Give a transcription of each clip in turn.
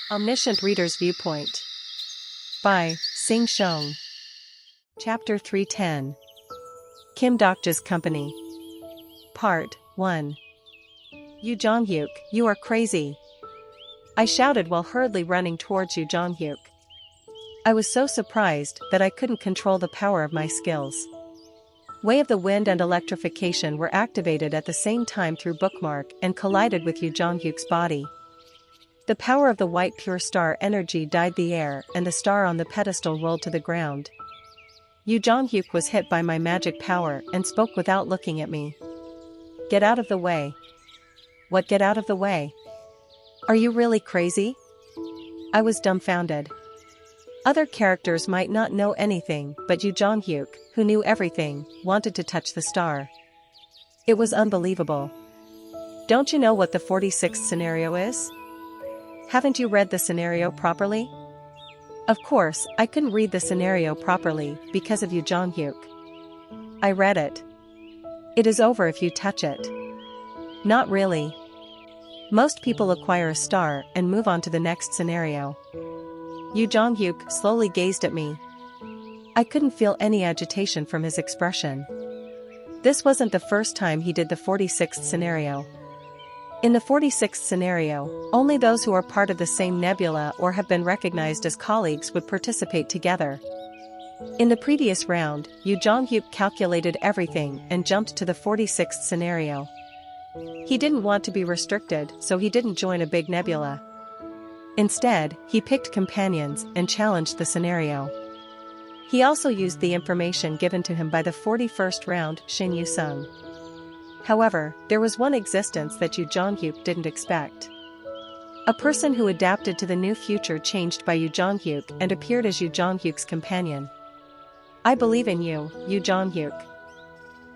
Omniscient Reader's Viewpoint by Sing Shong. Chapter 310. Kim Dokja's Company. Part 1. Yu Joong-hyuk, you are crazy! I shouted while hurriedly running towards Yu Joong-hyuk. I was so surprised that I couldn't control the power of my skills. Way of the Wind and electrification were activated at the same time through bookmark and collided with Yu Joong-hyuk's body. The power of the white pure star energy dyed the air and the star on the pedestal rolled to the ground. Yu Joong-hyuk was hit by my magic power and spoke without looking at me. Get out of the way. What, get out of the way? Are you really crazy? I was dumbfounded. Other characters might not know anything, but Yu Joong-hyuk, who knew everything, wanted to touch the star. It was unbelievable. Don't you know what the 46th scenario is? Haven't you read the scenario properly? Of course, I couldn't read the scenario properly because of Yu Joong-hyuk. I read it. It is over if you touch it. Not really. Most people acquire a star and move on to the next scenario. Yu Joong-hyuk slowly gazed at me. I couldn't feel any agitation from his expression. This wasn't the first time he did the 46th scenario. In the 46th scenario, only those who are part of the same nebula or have been recognized as colleagues would participate together. In the previous round, Yu Joong-hyuk calculated everything and jumped to the 46th scenario. He didn't want to be restricted, so he didn't join a big nebula. Instead, he picked companions and challenged the scenario. He also used the information given to him by the 41st round Shin Yu-sung. However, there was one existence that Yu Joong-hyuk didn't expect. A person who adapted to the new future changed by Yu Joong-hyuk and appeared as Yu Joong-hyuk's companion. I believe in you, Yu Joong-hyuk.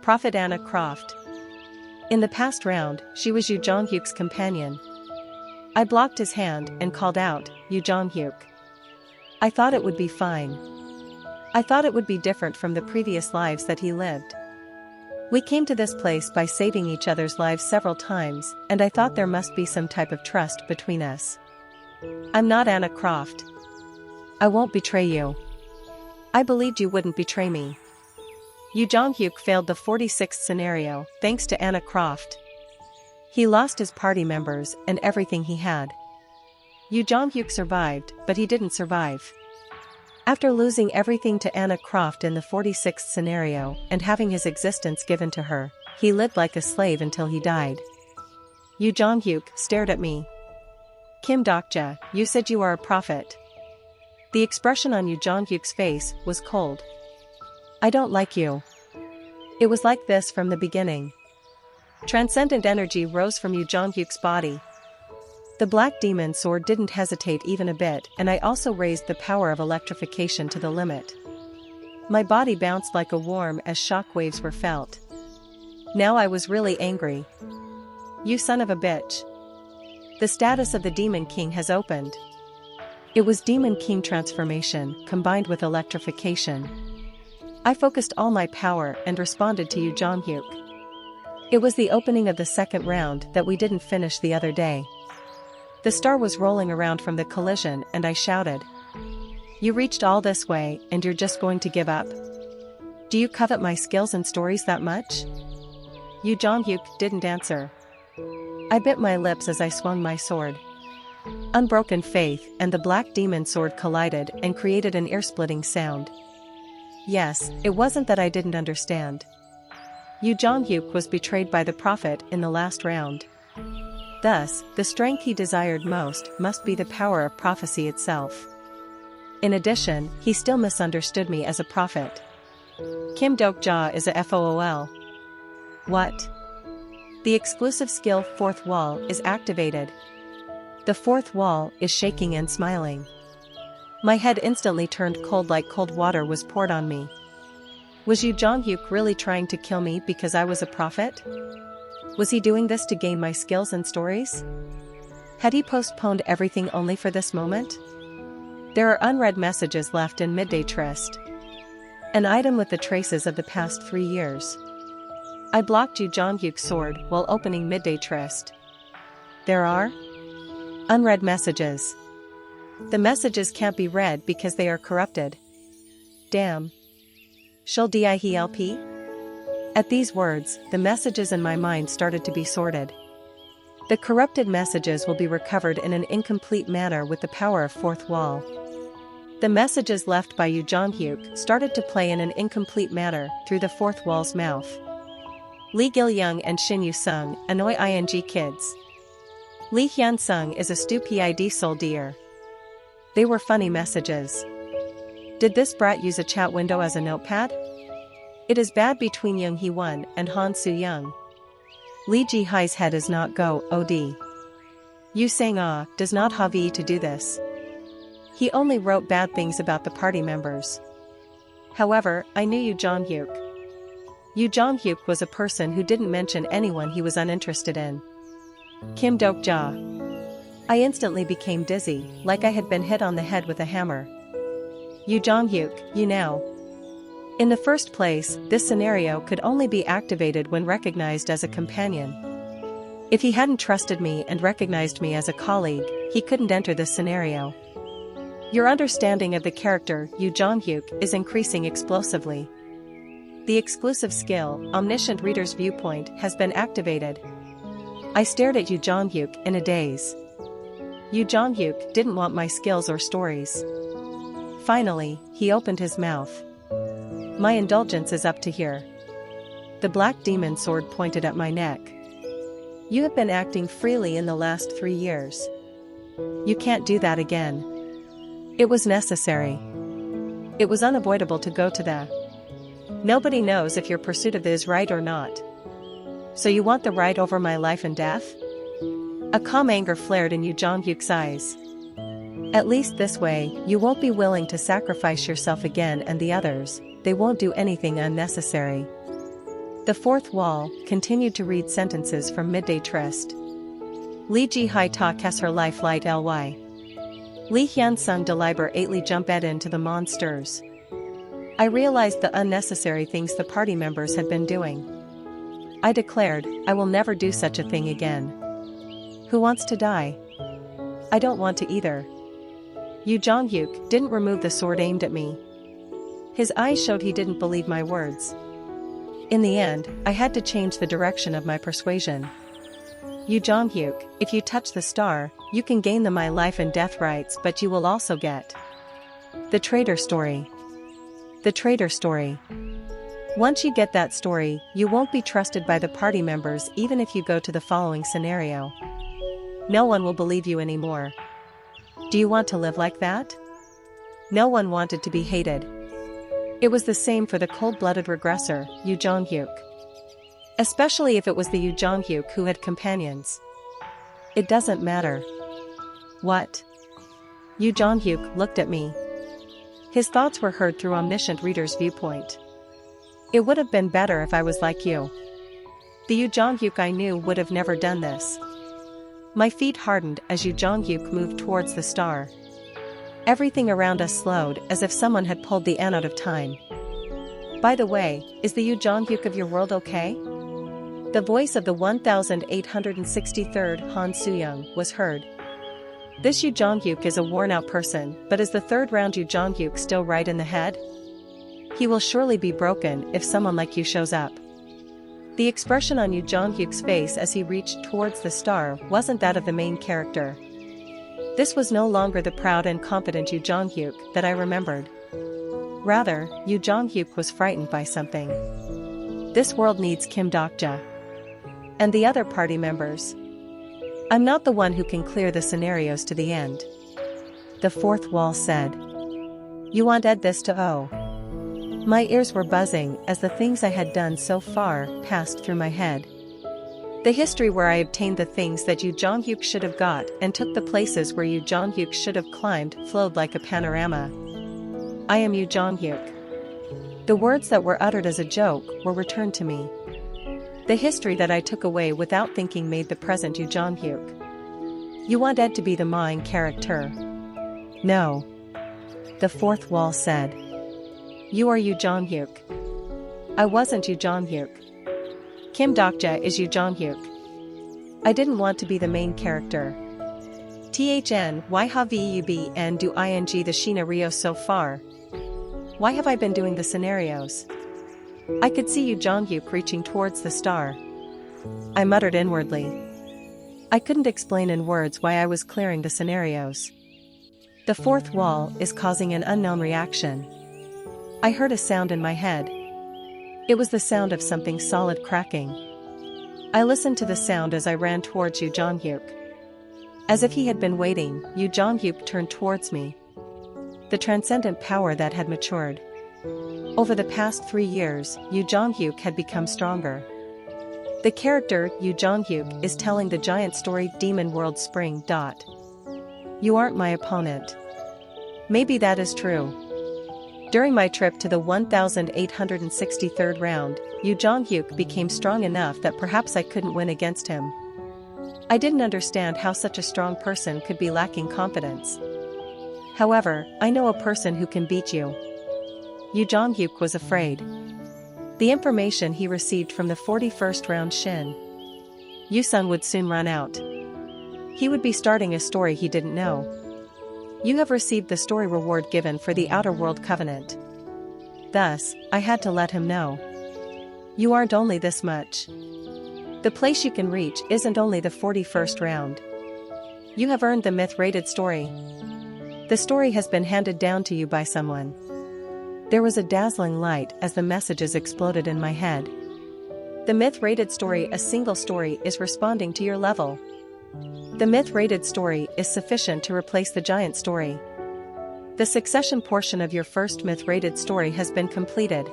Prophet Anna Croft. In the past round, she was Yu Joong-hyuk's companion. I blocked his hand and called out, Yu Joong-hyuk. I thought it would be fine. I thought it would be different from the previous lives that he lived. We came to this place by saving each other's lives several times, and I thought there must be some type of trust between us. I'm not Anna Croft. I won't betray you. I believed you wouldn't betray me. Yu Joong-hyuk failed the 46th scenario, thanks to Anna Croft. He lost his party members and everything he had. Yu Joong-hyuk survived, but he didn't survive. After losing everything to Anna Croft in the 46th scenario and having his existence given to her, he lived like a slave until he died. Yu Joong-hyuk stared at me. Kim Dokja, you said you are a prophet. The expression on Yu Joong-hyuk's face was cold. I don't like you. It was like this from the beginning. Transcendent energy rose from Yu Joong-hyuk's body. The black demon sword didn't hesitate even a bit, and I also raised the power of electrification to the limit. My body bounced like a worm as shock waves were felt. Now I was really angry. You son of a bitch. The status of the Demon King has opened. It was Demon King transformation, combined with electrification. I focused all my power and responded to Yu Joong-hyuk. It was the opening of the second round that we didn't finish the other day. The star was rolling around from the collision and I shouted. You reached all this way and you're just going to give up? Do you covet my skills and stories that much? Yu Joong-hyuk didn't answer. I bit my lips as I swung my sword. Unbroken faith and the black demon sword collided and created an ear-splitting sound. Yes, it wasn't that I didn't understand. Yu Joong-hyuk was betrayed by the prophet in the last round. Thus, the strength he desired most must be the power of prophecy itself. In addition, he still misunderstood me as a prophet. Kim Dokja is a FOOL. What? The exclusive skill Fourth Wall is activated. The fourth wall is shaking and smiling. My head instantly turned cold like cold water was poured on me. Was Yu Joong-hyuk really trying to kill me because I was a prophet? Was he doing this to gain my skills and stories? Had he postponed everything only for this moment? There are unread messages left in Midday Tryst. An item with the traces of the past 3 years. I blocked Yu Joong-hyuk's sword while opening Midday Tryst. There are unread messages. The messages can't be read because they are corrupted. Damn. Shall dihelp? At these words, the messages in my mind started to be sorted. The corrupted messages will be recovered in an incomplete manner with the power of fourth wall. The messages left by Yu Joong-hyuk started to play in an incomplete manner through the fourth wall's mouth. Lee Gil-young and Shin Yu-sung, annoy ing kids. Lee Hyun-sung is a stupid soldier. They were funny messages. Did this brat use a chat window as a notepad? It is bad between Young Hee-won and Han Soo-young. Lee Ji-hye's head is not go, od. Yu Sang-ah does not have to do this. He only wrote bad things about the party members. However, I knew Yu Joong-hyuk. Yu Joong-hyuk was a person who didn't mention anyone he was uninterested in. Kim Dok-ja. I instantly became dizzy, like I had been hit on the head with a hammer. Yu Joong-hyuk, you know. In the first place, this scenario could only be activated when recognized as a companion. If he hadn't trusted me and recognized me as a colleague, he couldn't enter this scenario. Your understanding of the character Yu Joong-hyuk is increasing explosively. The exclusive skill, Omniscient Reader's Viewpoint, has been activated. I stared at Yu Joong-hyuk in a daze. Yu Joong-hyuk didn't want my skills or stories. Finally, he opened his mouth. My indulgence is up to here. The black demon sword pointed at my neck. You have been acting freely in the last 3 years. You can't do that again. It was necessary. It was unavoidable to go to the. Nobody knows if your pursuit of is right or not. So you want the right over my life and death? A calm anger flared in Yu Joong-hyuk's eyes. At least this way, you won't be willing to sacrifice yourself again, and the others, they won't do anything unnecessary. The fourth wall continued to read sentences from Midday Tryst. Lee Ji-hye ta kes her life light ly. Lee Hyun-sung deliberately jump into the monsters. I realized the unnecessary things the party members had been doing. I declared, I will never do such a thing again. Who wants to die? I don't want to either. Yu Joong-hyuk didn't remove the sword aimed at me. His eyes showed he didn't believe my words. In the end, I had to change the direction of my persuasion. Yu Joong-hyuk, if you touch the star, you can gain the my life and death rights, but you will also get the traitor story. The traitor story. Once you get that story, you won't be trusted by the party members even if you go to the following scenario. No one will believe you anymore. Do you want to live like that? No one wanted to be hated. It was the same for the cold-blooded regressor, Yu Joong-hyuk. Especially if it was the Yu Joong-hyuk who had companions. It doesn't matter. What? Yu Joong-hyuk looked at me. His thoughts were heard through Omniscient Reader's Viewpoint. It would have been better if I was like you. The Yu Joong-hyuk I knew would have never done this. My feet hardened as Yu Joong-hyuk moved towards the star. Everything around us slowed as if someone had pulled the end out of time. By the way, is the Yu Joong-hyuk of your world okay? The voice of the 1863rd Han Soo-young was heard. This Yu Joong-hyuk is a worn-out person, but is the third round Yu Joong-hyuk still right in the head? He will surely be broken if someone like you shows up. The expression on Yu Joong-hyuk's face as he reached towards the star wasn't that of the main character. This was no longer the proud and confident Yu Joong-hyuk that I remembered. Rather, Yu Joong-hyuk was frightened by something. This world needs Kim Dok-ja. And the other party members. I'm not the one who can clear the scenarios to the end. The fourth wall said. You want Ed this to oh. My ears were buzzing as the things I had done so far passed through my head. The history where I obtained the things that Yu Joong-hyuk should have got and took the places where Yu Joong-hyuk should have climbed flowed like a panorama. I am Yu Joong-hyuk. The words that were uttered as a joke were returned to me. The history that I took away without thinking made the present Yu Joong-hyuk. You want Ed to be the main character? No. The fourth wall said. You are Yu Joong-hyuk. I wasn't Yu Joong-hyuk. Kim Dok-ja is Yu Joong-hyuk. I didn't want to be the main character. THN, why have you been doing the scenarios so far? Why have I been doing the scenarios? I could see Yu Joong-hyuk reaching towards the star. I muttered inwardly. I couldn't explain in words why I was clearing the scenarios. The fourth wall is causing an unknown reaction. I heard a sound in my head. It was the sound of something solid cracking. I listened to the sound as I ran towards Yu Joong-hyuk. As if he had been waiting, Yu Joong-hyuk turned towards me. The transcendent power that had matured. Over the past 3 years, Yu Joong-hyuk had become stronger. The character, Yu Joong-hyuk, is telling the giant story Demon World Spring. You aren't my opponent. Maybe that is true. During my trip to the 1863rd round, Yu Joong-hyuk became strong enough that perhaps I couldn't win against him. I didn't understand how such a strong person could be lacking confidence. However, I know a person who can beat you. Yu Joong-hyuk was afraid. The information he received from the 41st round Shin Yu-sung would soon run out. He would be starting a story he didn't know. You have received the story reward given for the Outer World Covenant. Thus, I had to let him know. You aren't only this much. The place you can reach isn't only the 41st round. You have earned the myth-rated story. The story has been handed down to you by someone. There was a dazzling light as the messages exploded in my head. The myth-rated story, a single story, is responding to your level. The myth-rated story is sufficient to replace the giant story. The succession portion of your first myth-rated story has been completed.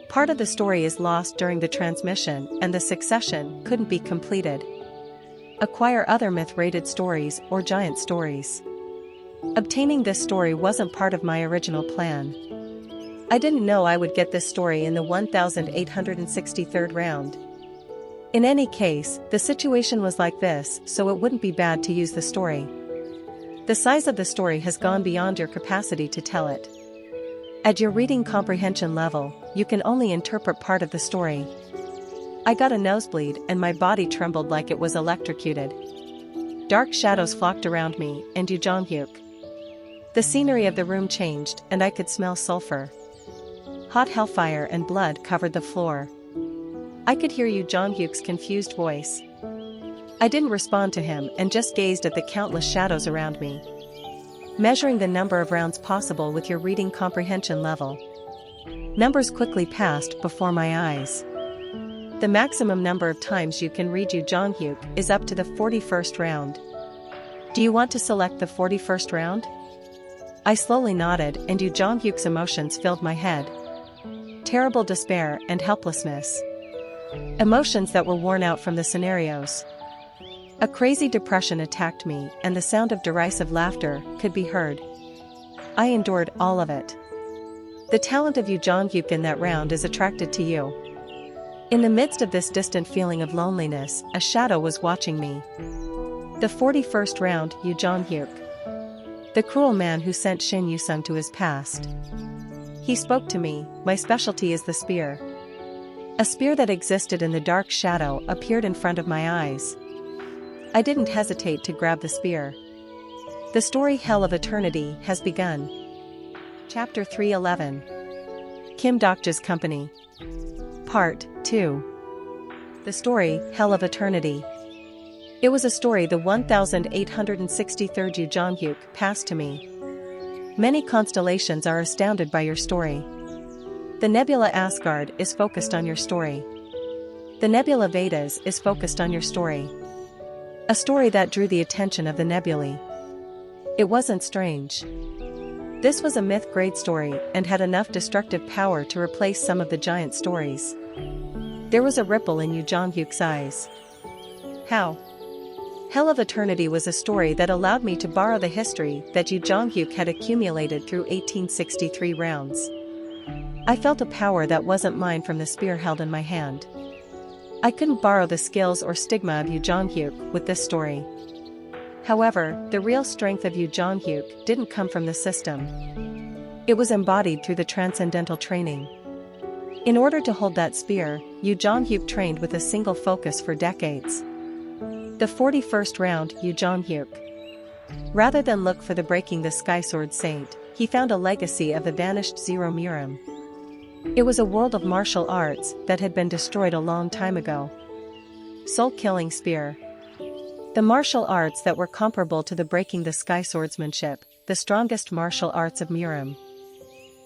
Part of the story is lost during the transmission and the succession couldn't be completed. Acquire other myth-rated stories or giant stories. Obtaining this story wasn't part of my original plan. I didn't know I would get this story in the 1863rd round. In any case, the situation was like this, so it wouldn't be bad to use the story. The size of the story has gone beyond your capacity to tell it. At your reading comprehension level, you can only interpret part of the story. I got a nosebleed and my body trembled like it was electrocuted. Dark shadows flocked around me and Yu Joong-hyuk. The scenery of the room changed and I could smell sulfur. Hot hellfire and blood covered the floor. I could hear Yu Joong-hyuk's confused voice. I didn't respond to him and just gazed at the countless shadows around me. Measuring the number of rounds possible with your reading comprehension level. Numbers quickly passed before my eyes. The maximum number of times you can read Yu Joong-hyuk is up to the 41st round. Do you want to select the 41st round? I slowly nodded and Yu Joong-hyuk's emotions filled my head. Terrible despair and helplessness. Emotions that were worn out from the scenarios. A crazy depression attacked me and the sound of derisive laughter could be heard. I endured all of it. The talent of Yu Joong-hyuk in that round is attracted to you. In the midst of this distant feeling of loneliness, a shadow was watching me. The 41st round, Yu Joong-hyuk. The cruel man who sent Shin Yu-sung to his past. He spoke to me, my specialty is the spear. A spear that existed in the dark shadow appeared in front of my eyes. I didn't hesitate to grab the spear. The story Hell of Eternity has begun. Chapter 311. Kim Dokja's Company. Part 2. The story, Hell of Eternity. It was a story the 1863rd Yu Joong-hyuk passed to me. Many constellations are astounded by your story. The nebula Asgard is focused on your story. The nebula Vedas is focused on your story. A story that drew the attention of the nebulae. It wasn't strange. This was a myth-grade story and had enough destructive power to replace some of the giant stories. There was a ripple in Yu Joong-hyuk's eyes. How? Hell of Eternity was a story that allowed me to borrow the history that Yu Joong-hyuk had accumulated through 1863 rounds. I felt a power that wasn't mine from the spear held in my hand. I couldn't borrow the skills or stigma of Yu Joong-hyuk with this story. However, the real strength of Yu Joong-hyuk didn't come from the system. It was embodied through the transcendental training. In order to hold that spear, Yu Joong-hyuk trained with a single focus for decades. The 41st round, Yu Joong-hyuk. Rather than look for the breaking the sky sword saint, he found a legacy of the vanished Zero Miram. It was a world of martial arts that had been destroyed a long time ago. Soul-killing spear. The martial arts that were comparable to the breaking the sky swordsmanship, the strongest martial arts of Miram.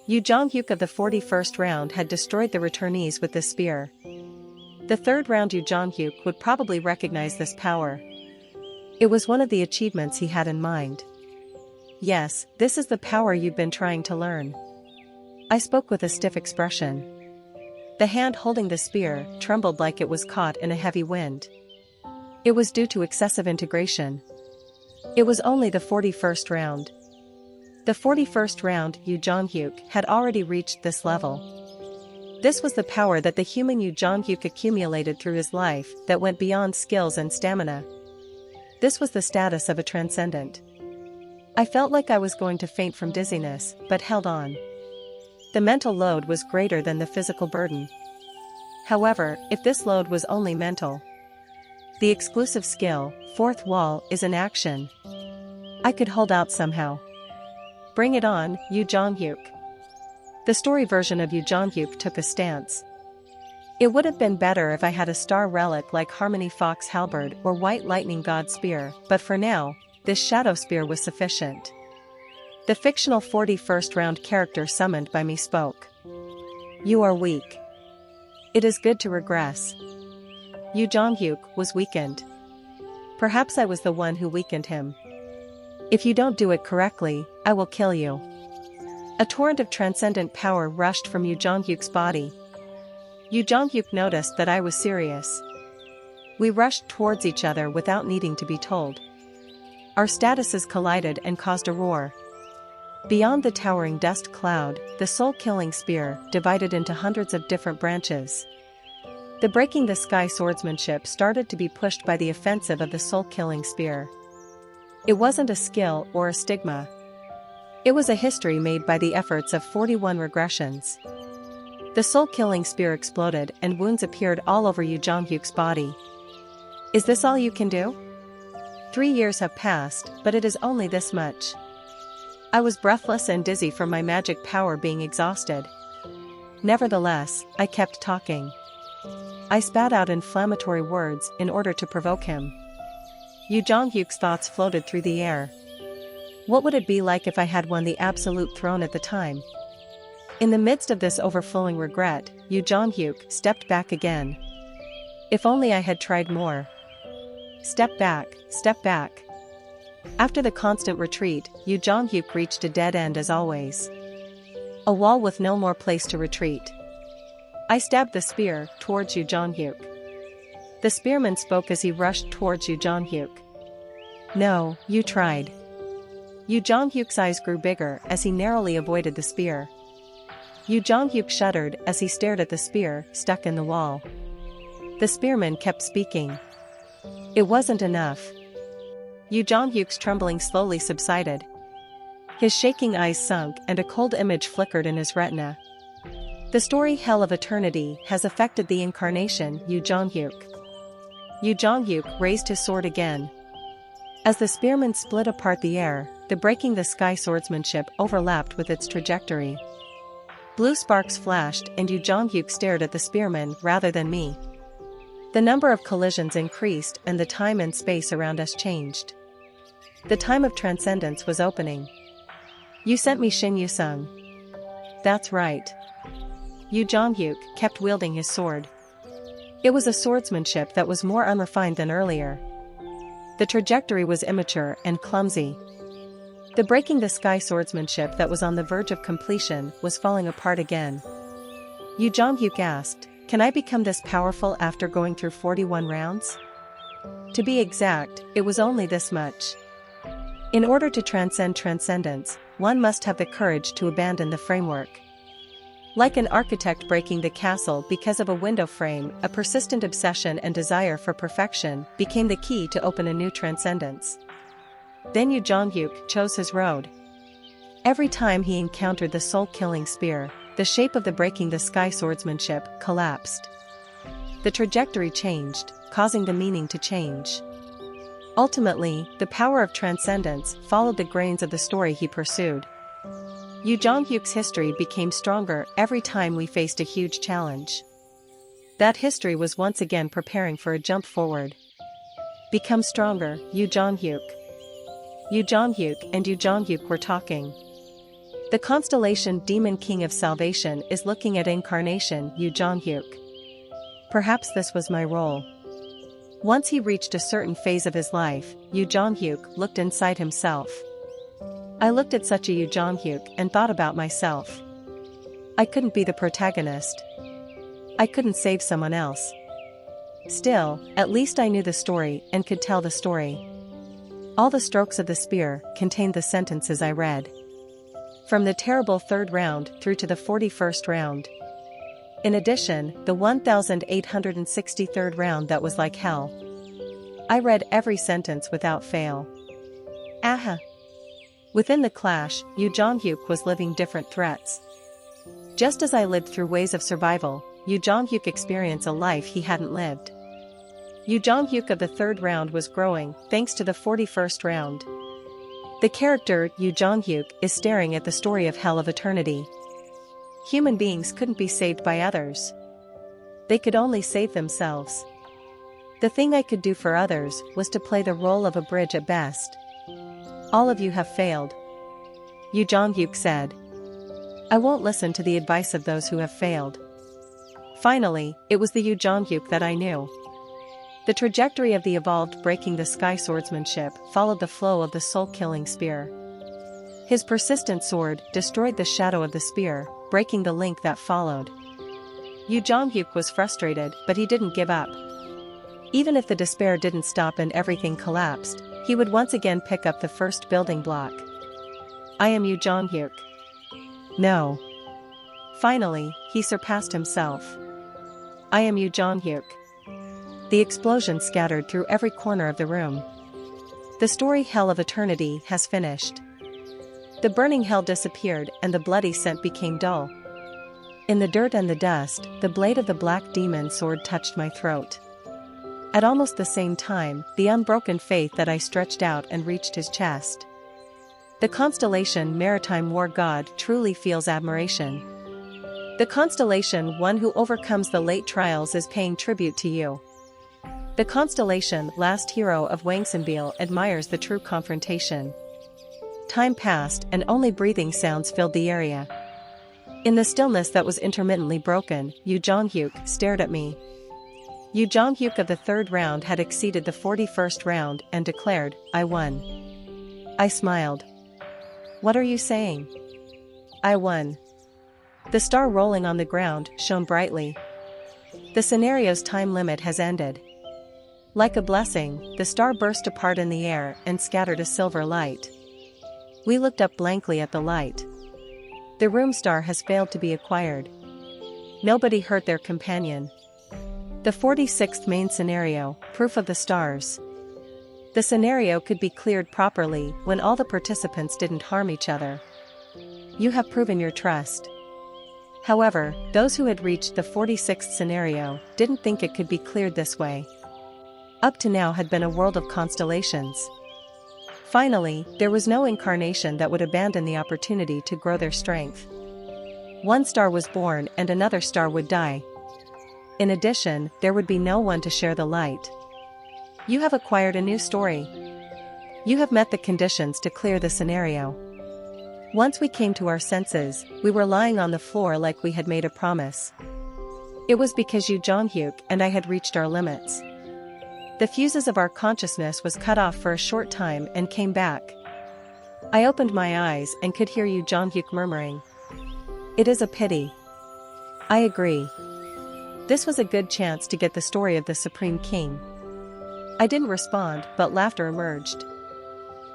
Yu Joong-hyuk of the 41st round had destroyed the returnees with this spear. The third round Yu Joong-hyuk would probably recognize this power. It was one of the achievements he had in mind. Yes, this is the power you've been trying to learn. I spoke with a stiff expression. The hand holding the spear trembled like it was caught in a heavy wind. It was due to excessive integration. It was only the 41st round. The 41st round, Yu Joong-hyuk had already reached this level. This was the power that the human Yu Joong-hyuk accumulated through his life that went beyond skills and stamina. This was the status of a transcendent. I felt like I was going to faint from dizziness, but held on. The mental load was greater than the physical burden. However, if this load was only mental, the exclusive skill, fourth wall, is in action. I could hold out somehow. Bring it on, Yu Joong-hyuk. The story version of Yu Joong-hyuk took a stance. It would have been better if I had a star relic like Harmony Fox Halberd or White Lightning God Spear, but for now, this Shadow Spear was sufficient. The fictional 41st round character summoned by me spoke. You are weak. It is good to regress. Yu Joong-hyuk was weakened. Perhaps I was the one who weakened him. If you don't do it correctly, I will kill you. A torrent of transcendent power rushed from Yu Joong-hyuk's body. Yu Joong-hyuk noticed that I was serious. We rushed towards each other without needing to be told. Our statuses collided and caused a roar. Beyond the towering dust cloud, the soul-killing spear divided into hundreds of different branches. The breaking the sky swordsmanship started to be pushed by the offensive of the soul-killing spear. It wasn't a skill or a stigma. It was a history made by the efforts of 41 regressions. The soul-killing spear exploded and wounds appeared all over Yu Joong-hyuk's body. Is this all you can do? 3 years have passed, but it is only this much. I was breathless and dizzy from my magic power being exhausted. Nevertheless, I kept talking. I spat out inflammatory words in order to provoke him. Yu Joong-hyuk's thoughts floated through the air. What would it be like if I had won the absolute throne at the time? In the midst of this overflowing regret, Yu Joong-hyuk stepped back again. If only I had tried more. Step back, step back. After the constant retreat, Yu Joong-hyuk reached a dead end as always. A wall with no more place to retreat. I stabbed the spear towards Yu Joong-hyuk. The spearman spoke as he rushed towards Yu Joong-hyuk. No, you tried. Yu Joong-hyuk's eyes grew bigger as he narrowly avoided the spear. Yu Joong-hyuk shuddered as he stared at the spear stuck in the wall. The spearman kept speaking. It wasn't enough. Yu Joong-hyuk's trembling slowly subsided. His shaking eyes sunk and a cold image flickered in his retina. The story Hell of Eternity has affected the incarnation Yu Joong-hyuk. Yu Joong-hyuk raised his sword again. As the spearman split apart the air, the breaking the sky swordsmanship overlapped with its trajectory. Blue sparks flashed and Yu Joong-hyuk stared at the spearman rather than me. The number of collisions increased and the time and space around us changed. The time of transcendence was opening. You sent me Shin Yu-sung. That's right. Yu Joong-hyuk kept wielding his sword. It was a swordsmanship that was more unrefined than earlier. The trajectory was immature and clumsy. The breaking the sky swordsmanship that was on the verge of completion was falling apart again. Yu Joong-hyuk asked, "Can I become this powerful after going through 41 rounds?" To be exact, it was only this much. In order to transcend transcendence, one must have the courage to abandon the framework. Like an architect breaking the castle because of a window frame, a persistent obsession and desire for perfection became the key to open a new transcendence. Then Yu Joong-hyuk chose his road. Every time he encountered the soul-killing spear, the shape of the breaking the sky swordsmanship collapsed. The trajectory changed, causing the meaning to change. Ultimately, the power of transcendence followed the grains of the story he pursued. Yu Joong-hyuk's history became stronger every time we faced a huge challenge. That history was once again preparing for a jump forward. Become stronger, Yu Joong-hyuk. Yu Joong-hyuk and Yu Joong-hyuk were talking. The constellation Demon King of Salvation is looking at incarnation Yu Joong-hyuk. Perhaps this was my role. Once he reached a certain phase of his life, Yu Joong-hyuk looked inside himself. I looked at such a Yu Joong-hyuk and thought about myself. I couldn't be the protagonist. I couldn't save someone else. Still, at least I knew the story and could tell the story. All the strokes of the spear contained the sentences I read. From the terrible third round through to the 41st round. In addition, the 1863rd round that was like hell. I read every sentence without fail. Aha! Within the clash, Yu Joong-hyuk was living different threats. Just as I lived through ways of survival, Yu Joong-hyuk experienced a life he hadn't lived. Yu Joong-hyuk of the third round was growing, thanks to the 41st round. The character, Yu Joong-hyuk, is staring at the story of hell of eternity. Human beings couldn't be saved by others. They could only save themselves. The thing I could do for others was to play the role of a bridge at best. All of you have failed, Yu Joong-hyuk said. I won't listen to the advice of those who have failed. Finally, it was the Yu Joong-hyuk that I knew. The trajectory of the evolved breaking the sky swordsmanship followed the flow of the soul-killing spear. His persistent sword destroyed the shadow of the spear, breaking the link that followed. Yu Joong-hyuk was frustrated, but he didn't give up. Even if the despair didn't stop and everything collapsed, he would once again pick up the first building block. I am Yu Joong-hyuk. No. Finally, he surpassed himself. I am Yu Joong-hyuk. The explosion scattered through every corner of the room. The story Hell of Eternity has finished. The burning hell disappeared and the bloody scent became dull. In the dirt and the dust, the blade of the black demon sword touched my throat. At almost the same time, the unbroken faith that I stretched out and reached his chest. The constellation Maritime War God truly feels admiration. The constellation One Who Overcomes the Late Trials is paying tribute to you. The constellation Last Hero of Wangsanbeil admires the true confrontation. Time passed and only breathing sounds filled the area. In the stillness that was intermittently broken, Yu Joong-hyuk stared at me. Yu Joong-hyuk of the third round had exceeded the 41st round and declared, I won. I smiled. What are you saying? I won. The star rolling on the ground shone brightly. The scenario's time limit has ended. Like a blessing, the star burst apart in the air and scattered a silver light. We looked up blankly at the light. The room star has failed to be acquired. Nobody hurt their companion. The 46th main scenario, Proof of the Stars. The scenario could be cleared properly when all the participants didn't harm each other. You have proven your trust. However, those who had reached the 46th scenario didn't think it could be cleared this way. Up to now had been a world of constellations. Finally, there was no incarnation that would abandon the opportunity to grow their strength. One star was born and another star would die. In addition, there would be no one to share the light. You have acquired a new story. You have met the conditions to clear the scenario. Once we came to our senses, we were lying on the floor like we had made a promise. It was because Yu Joong-hyuk and I had reached our limits. The fuses of our consciousness was cut off for a short time and came back. I opened my eyes and could hear Yu Joong-hyuk murmuring. It is a pity. I agree. This was a good chance to get the story of the Supreme King. I didn't respond, but laughter emerged.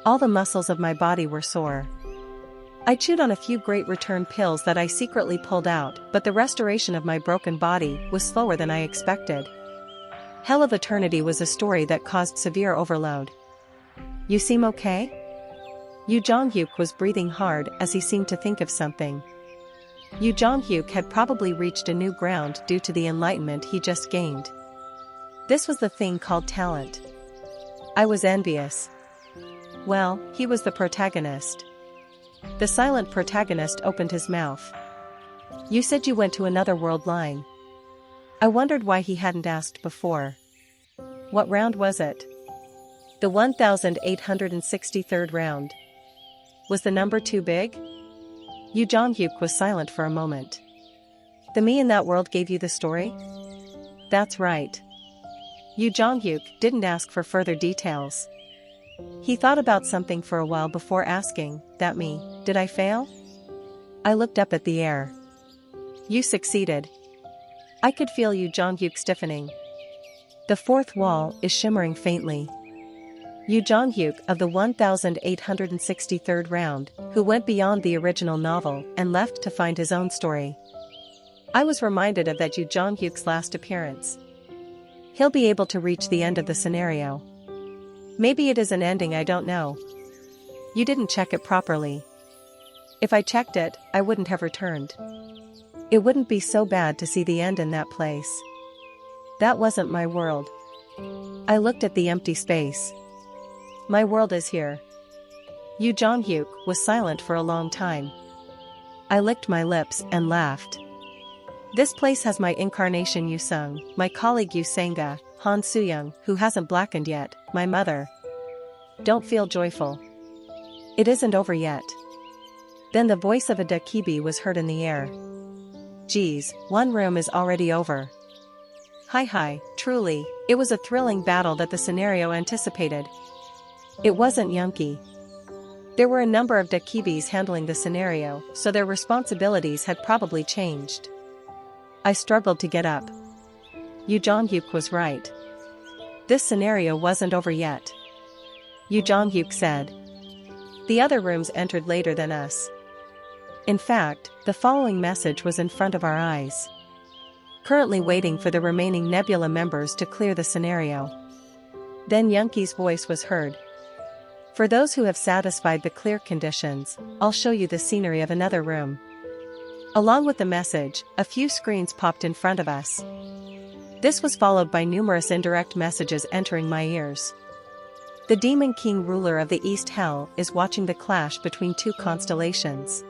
All the muscles of my body were sore. I chewed on a few great return pills that I secretly pulled out, but the restoration of my broken body was slower than I expected. Hell of Eternity was a story that caused severe overload. You seem okay? Yu Joong-hyuk was breathing hard as he seemed to think of something. Yu Joong-hyuk had probably reached a new ground due to the enlightenment he just gained. This was the thing called talent. I was envious. Well, he was the protagonist. The silent protagonist opened his mouth. You said you went to another world line. I wondered why he hadn't asked before. What round was it? The 1863rd round. Was the number too big? Yu Joong-hyuk was silent for a moment. The me in that world gave you the story? That's right. Yu Joong-hyuk didn't ask for further details. He thought about something for a while before asking, that me, did I fail? I looked up at the air. You succeeded. I could feel Yu Joong-hyuk stiffening. The fourth wall is shimmering faintly. Yu Joong-hyuk of the 1863rd round, who went beyond the original novel and left to find his own story. I was reminded of that Yu Joong-hyuk's last appearance. He'll be able to reach the end of the scenario. Maybe it is an ending I don't know. You didn't check it properly. If I checked it, I wouldn't have returned. It wouldn't be so bad to see the end in that place. That wasn't my world. I looked at the empty space. My world is here. Yu Joong-hyuk was silent for a long time. I licked my lips and laughed. This place has my incarnation Yu Sung, my colleague Yu Sanga, Han Soo-young, who hasn't blackened yet, my mother. Don't feel joyful. It isn't over yet. Then the voice of a Dakibi was heard in the air. Geez, one room is already over. Hi, truly, it was a thrilling battle that the scenario anticipated. It wasn't Yunki. There were a number of Dakibis handling the scenario, so their responsibilities had probably changed. I struggled to get up. Yu Joong-hyuk was right. This scenario wasn't over yet. Yu Joong-hyuk said. The other rooms entered later than us. In fact, the following message was in front of our eyes. Currently waiting for the remaining Nebula members to clear the scenario. Then Yunki's voice was heard. For those who have satisfied the clear conditions, I'll show you the scenery of another room. Along with the message, a few screens popped in front of us. This was followed by numerous indirect messages entering my ears. The Demon King, ruler of the East Hell, is watching the clash between two constellations.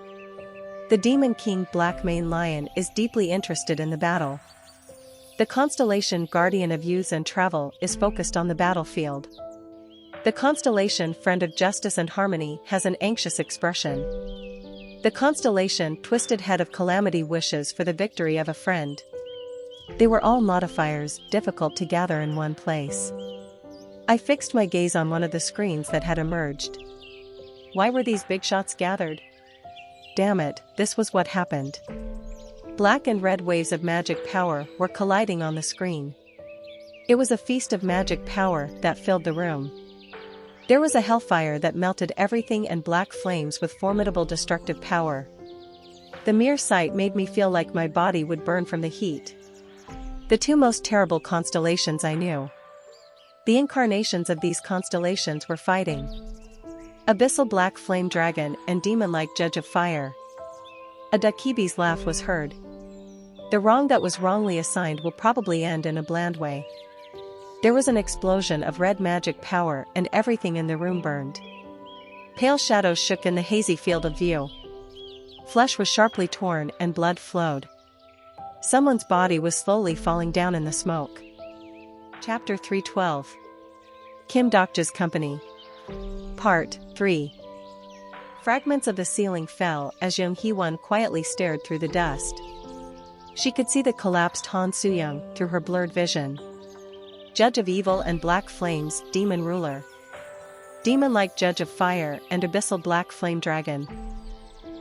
The Demon King, Black Mane Lion, is deeply interested in the battle. The constellation Guardian of Youths and Travel is focused on the battlefield. The constellation Friend of Justice and Harmony has an anxious expression. The constellation Twisted Head of Calamity wishes for the victory of a friend. They were all modifiers, difficult to gather in one place. I fixed my gaze on one of the screens that had emerged. Why were these big shots gathered? Damn it, this was what happened. Black and red waves of magic power were colliding on the screen. It was a feast of magic power that filled the room. There was a hellfire that melted everything and black flames with formidable destructive power. The mere sight made me feel like my body would burn from the heat. The two most terrible constellations I knew. The incarnations of these constellations were fighting. Abyssal Black Flame Dragon and Demon-like Judge of Fire. A Dakibi's laugh was heard. The wrong that was wrongly assigned will probably end in a bland way. There was an explosion of red magic power and everything in the room burned. Pale shadows shook in the hazy field of view. Flesh was sharply torn and blood flowed. Someone's body was slowly falling down in the smoke. Chapter 312. Kim Dokja's Company. Part 3. Fragments of the ceiling fell as Jung Hee-won quietly stared through the dust. She could see the collapsed Han Soo-young through her blurred vision. Judge of Evil and Black Flames, Demon Ruler. Demon-like Judge of Fire and Abyssal Black Flame Dragon.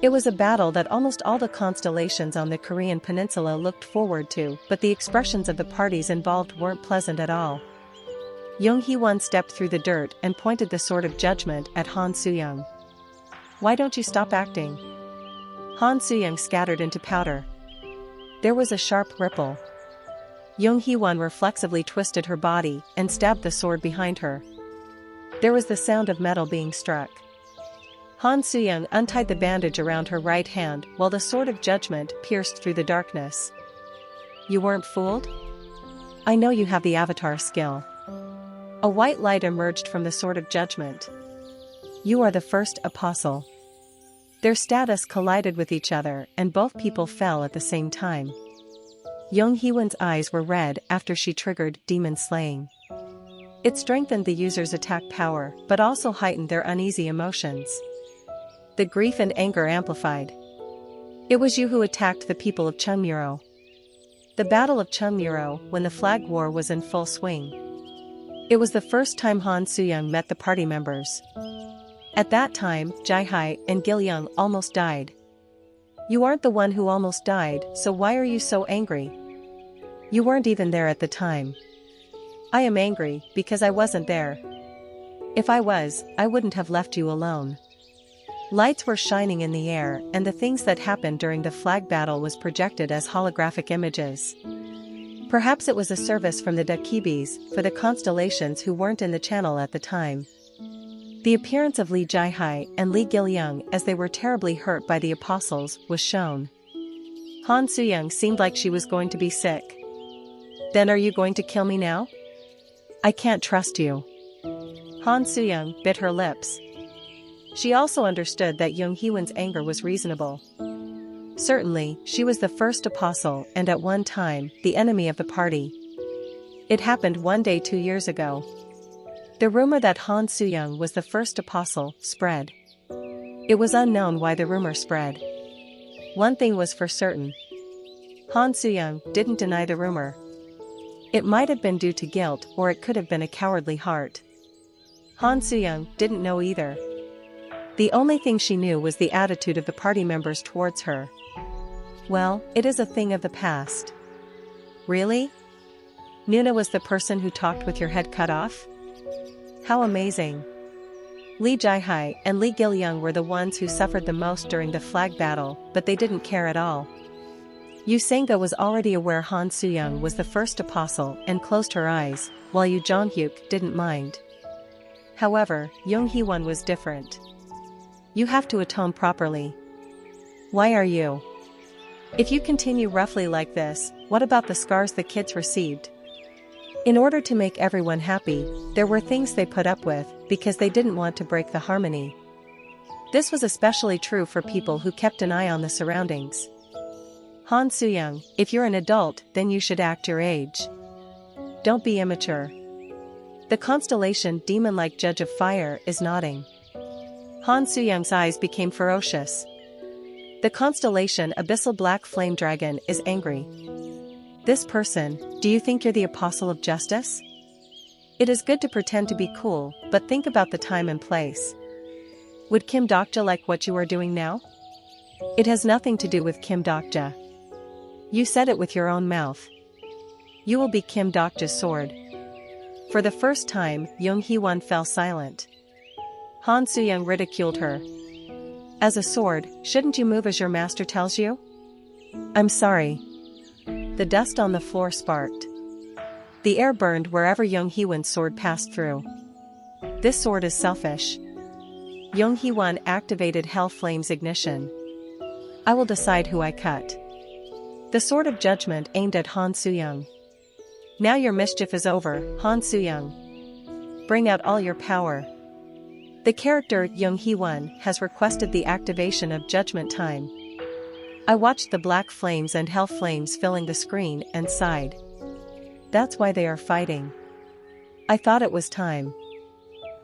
It was a battle that almost all the constellations on the Korean peninsula looked forward to, but the expressions of the parties involved weren't pleasant at all. Jung Hee-won stepped through the dirt and pointed the sword of judgment at Han Soo-young. Why don't you stop acting? Han Soo-young scattered into powder. There was a sharp ripple. Jung Hee-won reflexively twisted her body and stabbed the sword behind her. There was the sound of metal being struck. Han Soo-young untied the bandage around her right hand while the sword of judgment pierced through the darkness. You weren't fooled? I know you have the avatar skill. A white light emerged from the sword of judgment. You are the first apostle. Their status collided with each other and both people fell at the same time. Young Hee-won's eyes were red after she triggered demon slaying. It strengthened the user's attack power but also heightened their uneasy emotions. The grief and anger amplified. It was you who attacked the people of Chungmuro. The Battle of Chungmuro, when the flag war was in full swing. It was the first time Han Soo-young met the party members. At that time, Jae-hai and Gil-young almost died. You aren't the one who almost died, so why are you so angry? You weren't even there at the time. I am angry because I wasn't there. If I was, I wouldn't have left you alone. Lights were shining in the air and the things that happened during the flag battle was projected as holographic images. Perhaps it was a service from the Dakibis for the constellations who weren't in the channel at the time. The appearance of Lee Jae-hai and Lee Gil-young as they were terribly hurt by the apostles was shown. Han Soo-young seemed like she was going to be sick. Then are you going to kill me now? I can't trust you. Han Soo-young bit her lips. She also understood that Young Hee-won's anger was reasonable. Certainly, she was the first apostle and at one time, the enemy of the party. It happened one day 2 years ago. The rumor that Han Soo-young was the first apostle spread. It was unknown why the rumor spread. One thing was for certain. Han Soo-young didn't deny the rumor. It might have been due to guilt or it could have been a cowardly heart. Han Soo-young didn't know either. The only thing she knew was the attitude of the party members towards her. Well, it is a thing of the past. Really? Nuna was the person who talked with your head cut off? How amazing. Lee Jae-hai and Lee Gil-young were the ones who suffered the most during the flag battle, but they didn't care at all. Yu Sang-ga was already aware Han Soo-young was the first apostle and closed her eyes, while Yu Joong-hyuk didn't mind. However, Young Hee-won was different. You have to atone properly. Why are you? If you continue roughly like this, what about the scars the kids received? In order to make everyone happy, there were things they put up with, because they didn't want to break the harmony. This was especially true for people who kept an eye on the surroundings. Han Soo-young, if you're an adult, then you should act your age. Don't be immature. The constellation demon-like Judge of Fire is nodding. Han Soo-young's eyes became ferocious. The constellation Abyssal Black Flame Dragon is angry. This person, do you think you're the Apostle of Justice? It is good to pretend to be cool, but think about the time and place. Would Kim Dokja like what you are doing now? It has nothing to do with Kim Dokja. You said it with your own mouth. You will be Kim Dokja's sword. For the first time, Young Hee-won fell silent. Han Soo-young ridiculed her. As a sword, shouldn't you move as your master tells you? I'm sorry. The dust on the floor sparked. The air burned wherever Young Hee-won's sword passed through. This sword is selfish. Young Hee-won activated Hell Flame's ignition. I will decide who I cut. The sword of judgment aimed at Han Soo-young. Now your mischief is over, Han Soo-young. Bring out all your power. The character Young Hee-won has requested the activation of Judgment Time. I watched the black flames and hell flames filling the screen and sighed. That's why they are fighting. I thought it was time.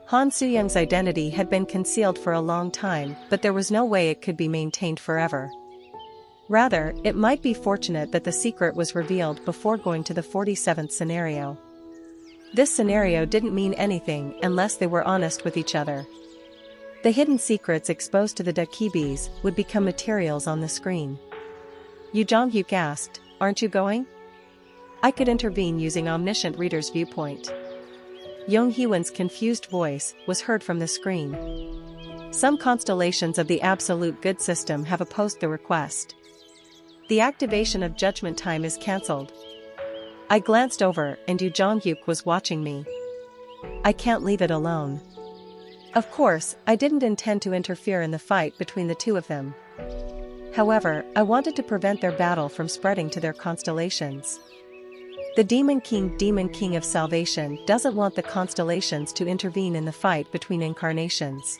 Han Soo-young's identity had been concealed for a long time, but there was no way it could be maintained forever. Rather, it might be fortunate that the secret was revealed before going to the 47th scenario. This scenario didn't mean anything unless they were honest with each other. The hidden secrets exposed to the Dakibis would become materials on the screen. Yu Joong-hyuk asked, aren't you going? I could intervene using Omniscient Reader's Viewpoint. Young Hee-won's confused voice was heard from the screen. Some constellations of the Absolute Good system have opposed the request. The activation of Judgment Time is cancelled. I glanced over and Yu Joong-hyuk was watching me. I can't leave it alone. Of course, I didn't intend to interfere in the fight between the two of them. However, I wanted to prevent their battle from spreading to their constellations. The Demon King of Salvation, doesn't want the constellations to intervene in the fight between incarnations.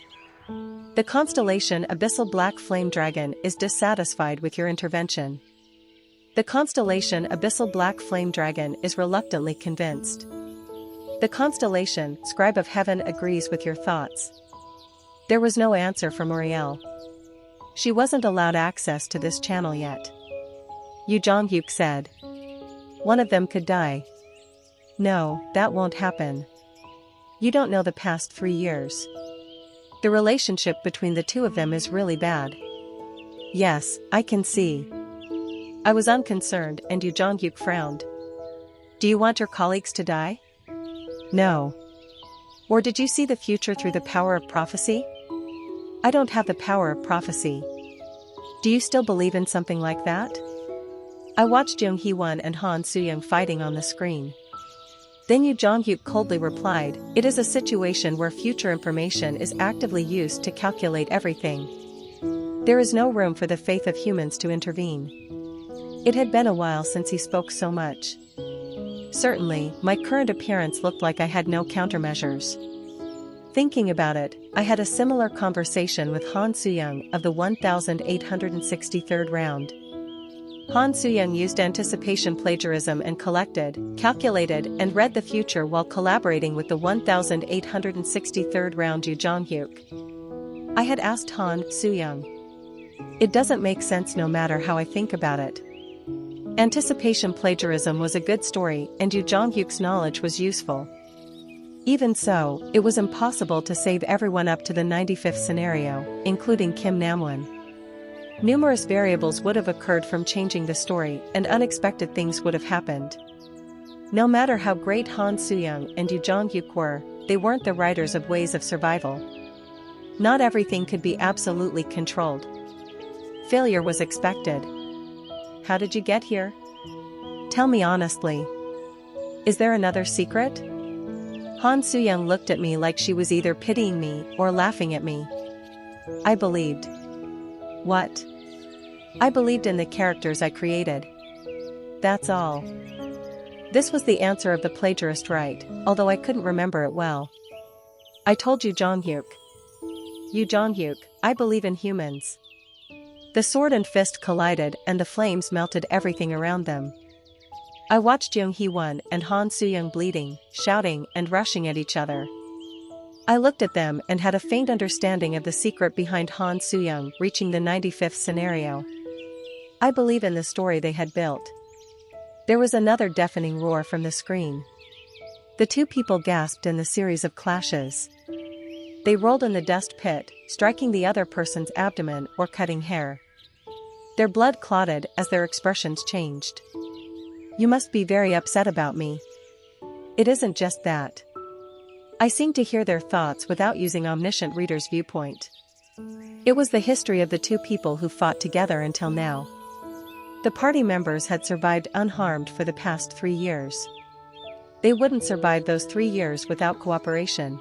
The constellation Abyssal Black Flame Dragon is dissatisfied with your intervention. The constellation Abyssal Black Flame Dragon is reluctantly convinced. The constellation Scribe of Heaven agrees with your thoughts. There was no answer for Muriel. She wasn't allowed access to this channel yet. Yu Joong-hyuk said. One of them could die. No, that won't happen. You don't know the past 3 years. The relationship between the two of them is really bad. Yes, I can see. I was unconcerned and Yu Joong-hyuk frowned. Do you want your colleagues to die? No. Or did you see the future through the power of prophecy? I don't have the power of prophecy. Do you still believe in something like that? I watched Jung Hee-won and Han Soo-young fighting on the screen. Then Yu Joong-hyuk coldly replied, it is a situation where future information is actively used to calculate everything. There is no room for the faith of humans to intervene. It had been a while since he spoke so much. Certainly, my current appearance looked like I had no countermeasures. Thinking about it, I had a similar conversation with Han Soo-young of the 1863rd round. Han Soo-young used anticipation plagiarism and collected, calculated, and read the future while collaborating with the 1863rd round Yu Joong-hyuk. I had asked Han Soo-young. It doesn't make sense no matter how I think about it. Anticipation plagiarism was a good story and Yu Joong-hyuk's knowledge was useful. Even so, it was impossible to save everyone up to the 95th scenario, including Kim Namwon. Numerous variables would have occurred from changing the story and unexpected things would have happened. No matter how great Han Soo-young and Yu Joong-hyuk were, they weren't the writers of Ways of Survival. Not everything could be absolutely controlled. Failure was expected. How did you get here? Tell me honestly. Is there another secret? Han Soo-young looked at me like she was either pitying me or laughing at me. I believed. What? I believed in the characters I created. That's all. This was the answer of the plagiarist right, although I couldn't remember it well. I told Yu Joong-hyuk. Yu Joong-hyuk, I believe in humans. The sword and fist collided and the flames melted everything around them. I watched Jung Hee-won and Han Soo-young bleeding, shouting and rushing at each other. I looked at them and had a faint understanding of the secret behind Han Soo-young reaching the 95th scenario. I believe in the story they had built. There was another deafening roar from the screen. The two people gasped in the series of clashes. They rolled in the dust pit, striking the other person's abdomen or cutting hair. Their blood clotted as their expressions changed. You must be very upset about me. It isn't just that. I seemed to hear their thoughts without using Omniscient Reader's Viewpoint. It was the history of the two people who fought together until now. The party members had survived unharmed for the past 3 years. They wouldn't survive those 3 years without cooperation.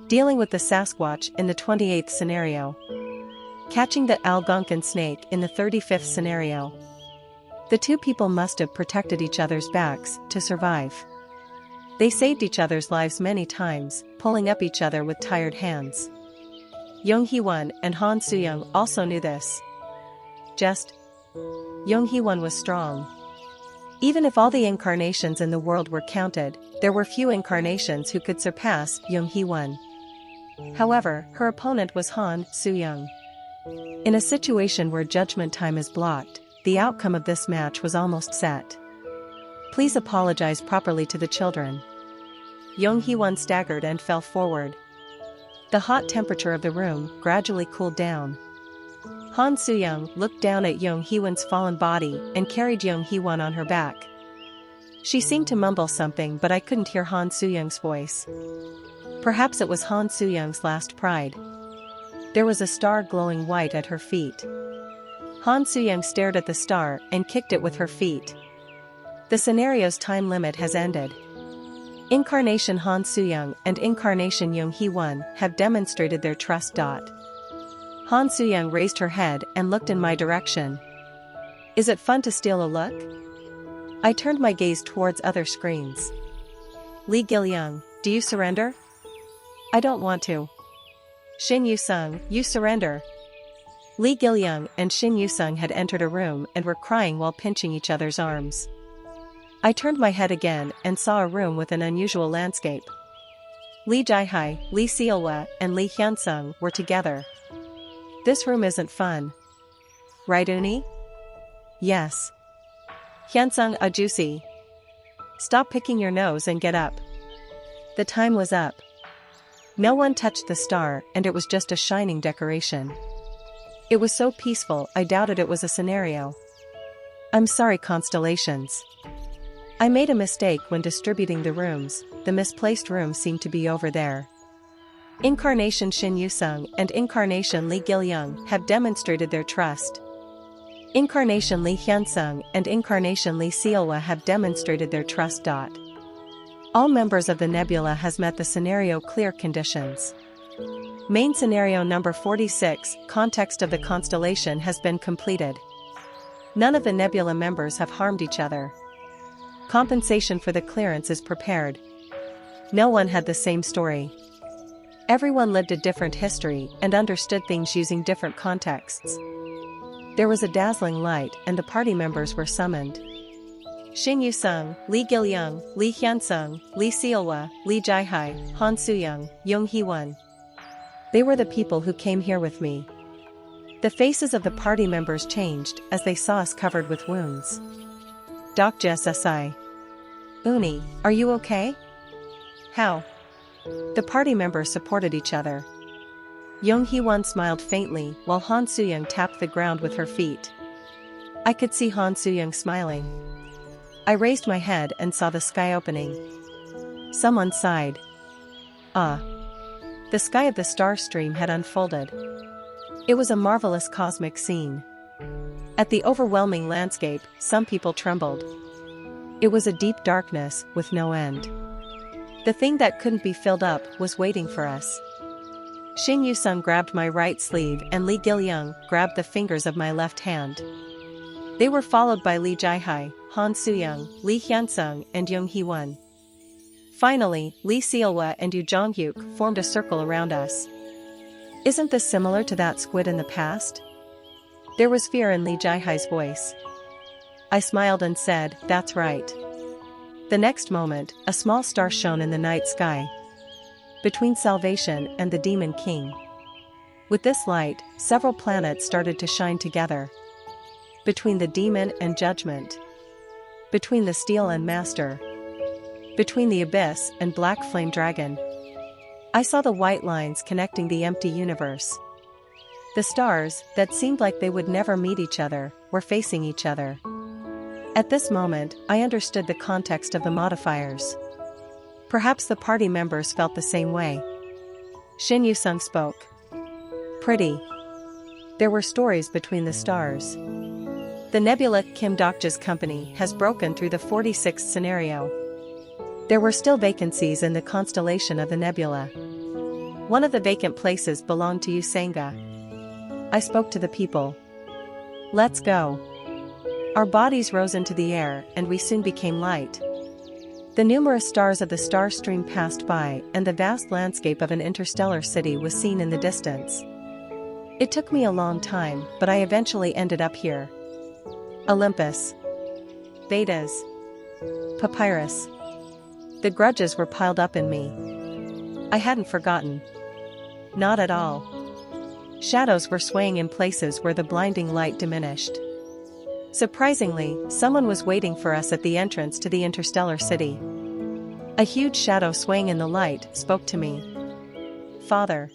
Dealing with the Sasquatch in the 28th scenario. Catching the Algonquin snake in the 35th scenario. The two people must have protected each other's backs to survive. They saved each other's lives many times, pulling up each other with tired hands. Jung Hee-won and Han Soo-young also knew this. Jung Hee-won was strong. Even if all the incarnations in the world were counted, there were few incarnations who could surpass Jung Hee-won. However, her opponent was Han Soo-young. In a situation where judgment time is blocked, the outcome of this match was almost set. Please apologize properly to the children. Jung Hee-won staggered and fell forward. The hot temperature of the room gradually cooled down. Han Soo-young looked down at Jung Hee-won's fallen body and carried Jung Hee-won on her back. She seemed to mumble something but I couldn't hear Han Soo-young's voice. Perhaps it was Han Soo-young's last pride. There was a star glowing white at her feet. Han Soo-young stared at the star and kicked it with her feet. The scenario's time limit has ended. Incarnation Han Soo-young and Incarnation Jung Hee-won have demonstrated their trust. Han Soo-young raised her head and looked in my direction. Is it fun to steal a look? I turned my gaze towards other screens. Lee Gil-young, do you surrender? I don't want to. Shin Yu-sung, you surrender. Lee Gil-young and Shin Yu-sung had entered a room and were crying while pinching each other's arms. I turned my head again and saw a room with an unusual landscape. Lee Jae-hai, Lee Seolwa, and Lee Hyun-sung were together. This room isn't fun. Right, Uni? Yes. Hyun-sung Ajusi. Stop picking your nose and get up. The time was up. No one touched the star and it was just a shining decoration. It was so peaceful I doubted it was a scenario. I'm sorry, constellations. I made a mistake when distributing the rooms. The misplaced room seemed to be over there. Incarnation Shin Yu-sung and Incarnation Lee Gil-young have demonstrated their trust. Incarnation Lee Hyun-sung and Incarnation Lee Seolwa have demonstrated their trust. All members of the nebula has met the scenario clear conditions. Main scenario number 46, context of the constellation, has been completed. None of the nebula members have harmed each other. Compensation for the clearance is prepared. No one had the same story. Everyone lived a different history and understood things using different contexts. There was a dazzling light and the party members were summoned. Shin Yu-sung, Lee Gil-young, Lee Hyun-sung, Lee Seolwa, Lee Jae-hai, Han Soo-young, Young Hee-won. They were the people who came here with me. The faces of the party members changed as they saw us covered with wounds. Doc Jessi. Uni, are you okay? How? The party members supported each other. Young Hee-won smiled faintly while Han Soo-young tapped the ground with her feet. I could see Han Soo-young smiling. I raised my head and saw the sky opening. Someone sighed. Ah. The sky of the star stream had unfolded. It was a marvelous cosmic scene. At the overwhelming landscape, some people trembled. It was a deep darkness with no end. The thing that couldn't be filled up was waiting for us. Shin Yu-sung grabbed my right sleeve and Lee Gil-young grabbed the fingers of my left hand. They were followed by Lee Jae-hai, Han Soo-young, Lee Hyun-sung and Young Hee-won. Finally, Lee Seolwa and Yu Joong-hyuk formed a circle around us. Isn't this similar to that squid in the past? There was fear in Lee Jae-hai's voice. I smiled and said, that's right. The next moment, a small star shone in the night sky. Between Salvation and the Demon King. With this light, several planets started to shine together. Between the Demon and Judgment. Between the Steel and Master. Between the Abyss and Black Flame Dragon. I saw the white lines connecting the empty universe. The stars, that seemed like they would never meet each other, were facing each other. At this moment, I understood the context of the modifiers. Perhaps the party members felt the same way. Shin Yu-sung spoke. Pretty. There were stories between the stars. The nebula Kim Dokja's company has broken through the 46th scenario. There were still vacancies in the constellation of the nebula. One of the vacant places belonged to Usanga. I spoke to the people. Let's go. Our bodies rose into the air and we soon became light. The numerous stars of the star stream passed by and the vast landscape of an interstellar city was seen in the distance. It took me a long time, but I eventually ended up here. Olympus. Vedas. Papyrus. The grudges were piled up in me. I hadn't forgotten. Not at all. Shadows were swaying in places where the blinding light diminished. Surprisingly, someone was waiting for us at the entrance to the interstellar city. A huge shadow swaying in the light spoke to me. Father.